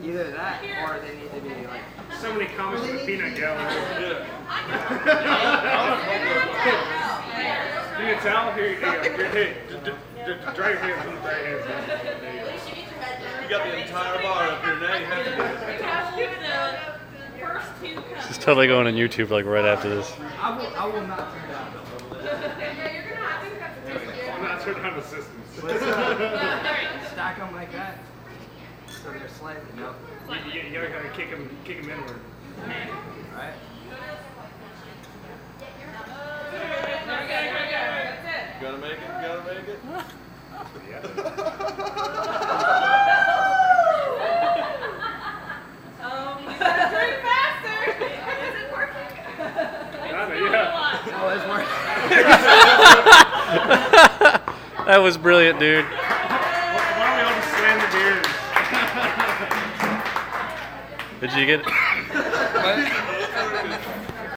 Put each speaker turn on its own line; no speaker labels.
Either that or they need to be like.
So many comments from the peanut gallery.
Yeah.
You can tell here. Hey, dry your hands. Dry your hands.
You got the entire bar up here now. You have to do it.
She's totally going on YouTube like right after this.
I will not turn down.
I'm not turning on the systems.
Stack them like that. So they're slightly, no.
You gotta kind of kick them inward.
Alright?
Gotta make it. Gotta make it.
Yeah.
You gotta do it faster. Is it working?
Yeah.
Oh, it's working.
That was brilliant, dude.
Why don't we all just slam the beers?
Did you get it?
What?